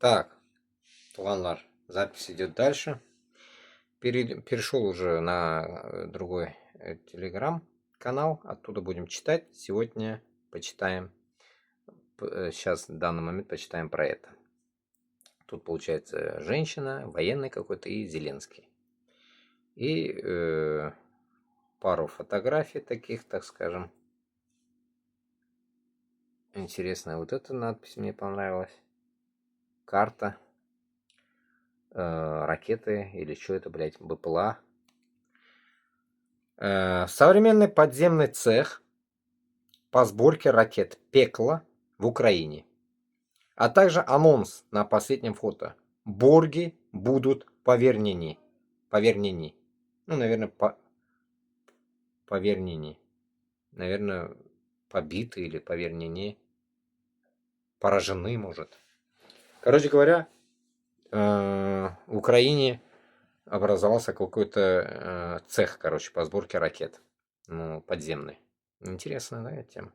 Так, планлар. Запись идет дальше. Перешел уже на другой телеграм-канал. Оттуда будем читать. Сегодня почитаем. Сейчас в данный момент почитаем про это. Тут получается женщина, военный какой-то и Зеленский. И пару фотографий таких, так скажем. Интересная вот эта надпись мне понравилась. Карта. Ракеты или что это, блядь, БПЛА. Современный подземный цех по сборке ракет «Пекло» в Украине. А также анонс на последнем фото. Борги будут повернены. Повернены. Ну, наверное, повернены. Наверное, побиты или повернены. Поражены, может. Короче говоря, в Украине образовался какой-то цех, короче, по сборке ракет. Ну, подземный. Интересная, да, тема.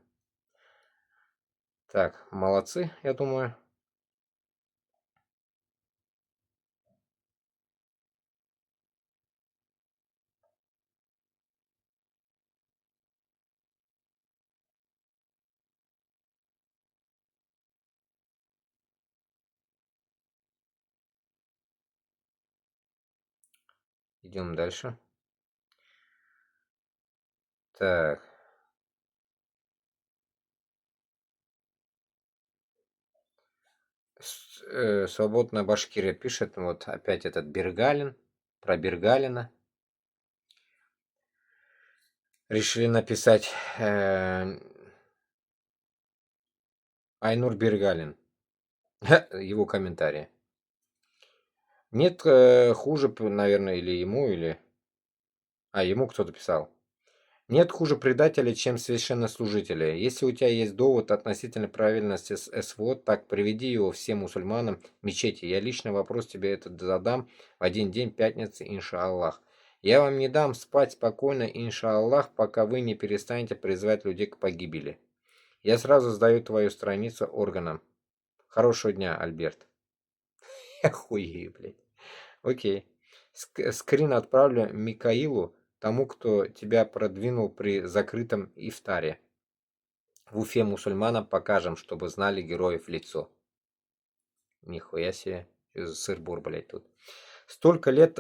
Так, молодцы, я думаю. Идем дальше. Так. Свободная Башкирия пишет, вот опять этот Бергалин, про Бергалина. Решили написать Айнур Бергалин. Его комментарии. Нет хуже, наверное, или ему, или... А, ему кто-то писал. Нет хуже предателя, чем священнослужителя. Если у тебя есть довод относительно правильности СВО, так приведи его всем мусульманам мечети. Я лично вопрос тебе этот задам в один день пятницы, иншаллах. Я вам не дам спать спокойно, иншаллах, пока вы не перестанете призывать людей к погибели. Я сразу сдаю твою страницу органам. Хорошего дня, Альберт. Охуею, блядь. Окей. Скрин отправлю Микаилу, тому, кто тебя продвинул при закрытом ифтаре. В Уфе мусульманам покажем, чтобы знали героев в лицо. Нихуя себе. Что за сыр-бор, блядь, тут. Столько лет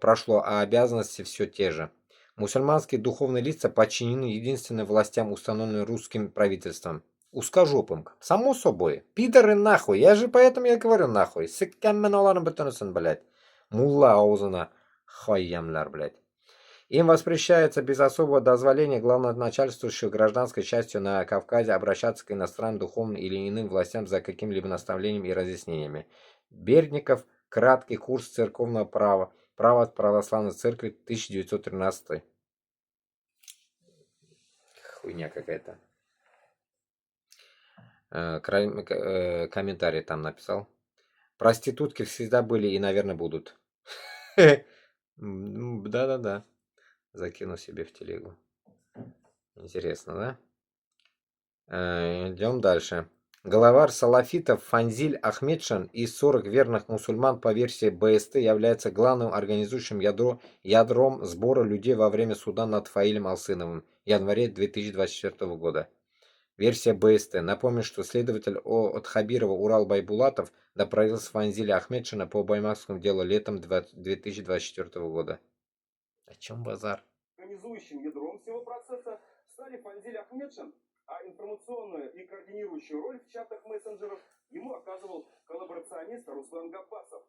прошло, а обязанности все те же. Мусульманские духовные лица подчинены единственным властям, установленным русским правительством. Узкожопым. Само собой. Пидоры нахуй. Я же поэтому я говорю нахуй. Сыккенмен оларын бітінісін, блядь. Мулла аузына хайямляр, блядь. Им воспрещается без особого дозволения главноначальствующего гражданской частью на Кавказе обращаться к иностранным духовным или иным властям за каким-либо наставлением и разъяснениями. Бердников. Краткий курс церковного права. Право от православной церкви 1913. Хуйня какая-то. Комментарий там написал. Проститутки всегда были и, наверное, будут. Да-да-да. Закину себе в телегу. Интересно, да? Идем дальше. Главарь салафитов Фанзиль Ахмедшин из 40 верных мусульман по версии БСТ является главным организующим ядром сбора людей во время суда над Фаилем Алсыновым в январе 2024 года. Версия БСТ. Напомню, что следователь от Хабирова Урал Байбулатов допросился Фанзиля Ахмедшина по баймакскому делу летом 2024 года. О чем базар? Организующим ядром всего процесса стали Фанзиль Ахмедшин, а информационную и координирующую роль в чатах мессенджеров ему оказывал коллаборационист Руслан Габбасов.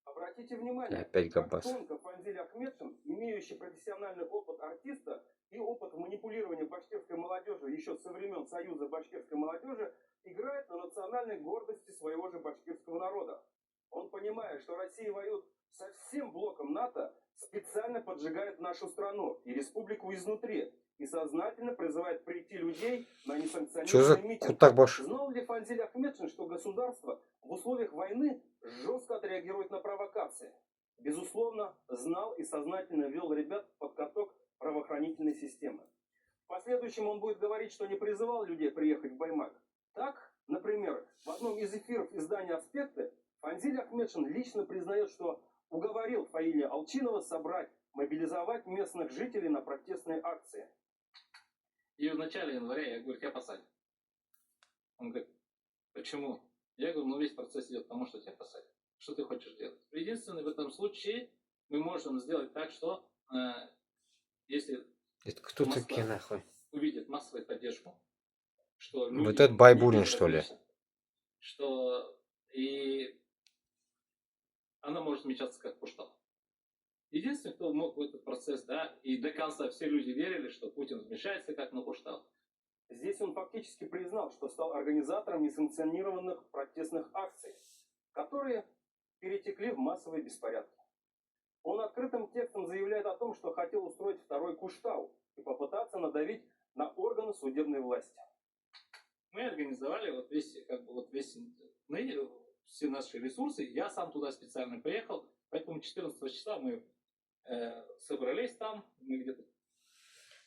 Обратите внимание, как тонко Фанзиль Ахмедшин, имеющий профессиональный опыт артиста и опыт манипулирования башкирской молодежи еще со времен Союза башкирской молодежи, играет на национальной гордости своего же башкирского народа. Он понимает, что Россия воюет со всем блоком НАТО, специально поджигает нашу страну и республику изнутри и сознательно призывает прийти людей на несанкционированный митинг. Знал ли Фанзиль Ахмедшин, что государство в условиях войны жестко отреагирует на провокации? Безусловно, знал и сознательно вел ребят под каток правоохранительной системы. В последующем он будет говорить, что не призывал людей приехать в Баймак. Так, например, в одном из эфиров издания «Аспекты» Фанзиль Ахмедшин лично признает, что уговорил Фаиля Алчинова собрать, мобилизовать местных жителей на протестные акции. И в начале января я говорю, тебя посадят. Он говорит, почему? Я говорю, ну весь процесс идет к тому, что тебя посадят. Что ты хочешь делать? Единственное, в этом случае мы можем сделать так, что если Это кто Москва такие нахуй? увидит массовую поддержку, что Вот люди этот Байбурин, не что ли? безразличны, что и она может мечаться как Куштал. Единственный, кто мог в этот процесс, да, и до конца все люди верили, что Путин вмешается как на Куштал. Здесь он фактически признал, что стал организатором несанкционированных протестных акций, которые перетекли в массовые беспорядки. Он открытым текстом заявляет о том, что хотел устроить второй Куштау и попытаться надавить на органы судебной власти. Мы организовали все наши ресурсы. Я сам туда специально приехал, поэтому 14 числа мы собрались там, мы где-то.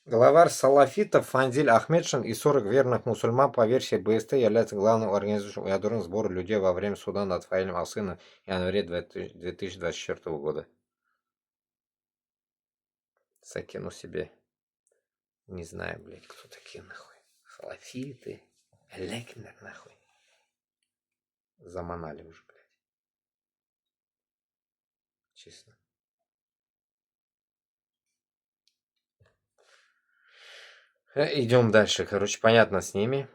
Главарь салафитов Фанзиль Ахмедшин и 40 верных мусульман по версии БСТ являются главным организатором ядерного сбора людей во время суда над Фаилем Алсыном в январе 2024 года. Закину себе. Не знаю, блядь, кто такие нахуй. Салафиты. Лекнер нахуй. Заманали уже, блядь. Честно. Идем дальше. Короче, понятно с ними.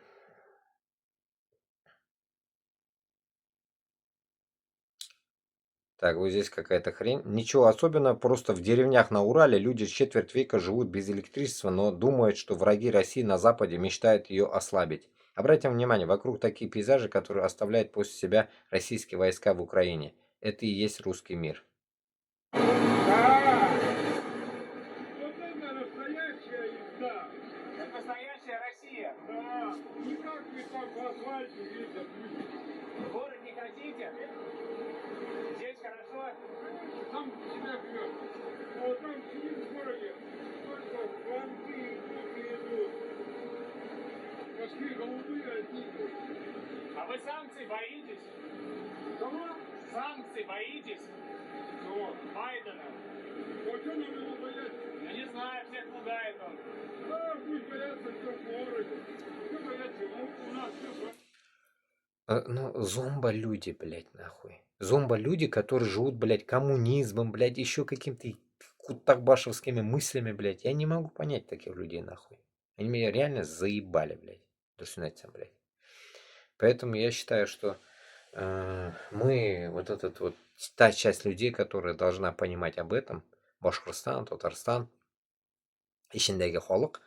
Так, вот здесь какая-то хрень. Ничего особенного, просто в деревнях на Урале люди четверть века живут без электричества, но думают, что враги России на Западе мечтают ее ослабить. Обратим внимание, вокруг такие пейзажи, которые оставляют после себя российские войска в Украине. Это и есть русский мир. Да! Вот это настоящая езда. Это настоящая Россия. Да. Никак не так в асфальте ездят люди. В город не хотите? Здесь хорошо. Сам себя бьет. А вот там сидит в городе, только фронты идут и идут. В Москве голубые одни. А вы санкций боитесь? Кого? Санкций боитесь? Кого? Байдена? Вот что нам его бояться? Ну не знаю, всех пугает он. А, пусть боятся все в городе. Что боятся? У нас все. Ну, зомбо-люди, блядь, нахуй. Зомбо-люди, которые живут, блядь, коммунизмом, блядь, еще каким-то кутакбашевскими мыслями, блядь. Я не могу понять таких людей, нахуй. Они меня реально заебали, блядь. До свидания, блядь. Поэтому я считаю, что мы, вот этот вот, та часть людей, которая должна понимать об этом, Башкортостан, Татарстан, Ишиндеги Холок,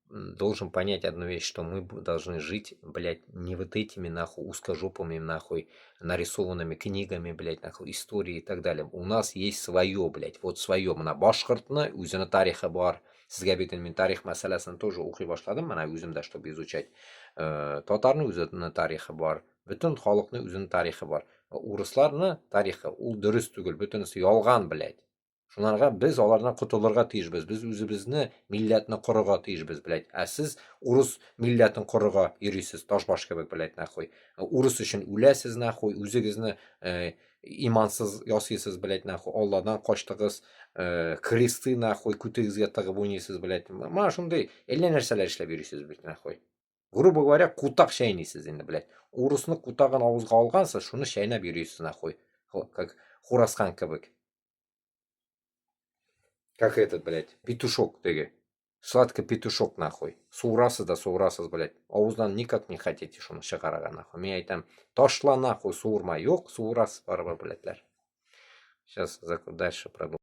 должен понять одну вещь, что мы должны жить, блядь, не вот этими, нахуй, узкожопыми, нахуй, нарисованными книгами, блядь, нахуй, истории и так далее. У нас есть свое, блядь, вот свое. Мына Башкортны, үзінің тарихы бар. Сізге бетін мен тарих мәселесін тоже оқи башладым, мына өзімді, чтобы изучать. Татарның өзінің тарихы бар. Бүтін халықның өзінің тарихы бар. Урысларның тарихы, ол дұрыс түгел, бүтінісі ялған, блядь. Шунларга biz алардан құтылырга тиешбез. Biz үзебезне, милләтне корыга тиешбез, блядь. Ә сез урыс милләтен корыга йөрисез, ташбаш кебек, блядь, нахуй. Урыс өчен үләсез, нахуй. Үзегезне имансыз ясыйсыз, блядь, нахуй. Алладан качтыгыз, кресты, нахуй, күтегезгә тыгып уйныйсыз, блядь. Мана шундый әллә нәрсәләр эшләп йөрисез, блядь, нахуй. Грубо говоря, кутак шәйнисез инде, блядь. Урысны кутагын авызга алгансыз, шуны шәйнәп йөрисез, нахуй. Как Хурасхан кебек. Как этот, блядь, петушок, теге. Сладкий петушок, нахуй. Суырасыз да суырасыз, блядь. Ауыздан никак не хотите шуны шығарага, нахуй. Мен айтам, ташла, нахуй, суырма. Yok, суырасыз, барбар, блядьлер. Сейчас дальше продолжим.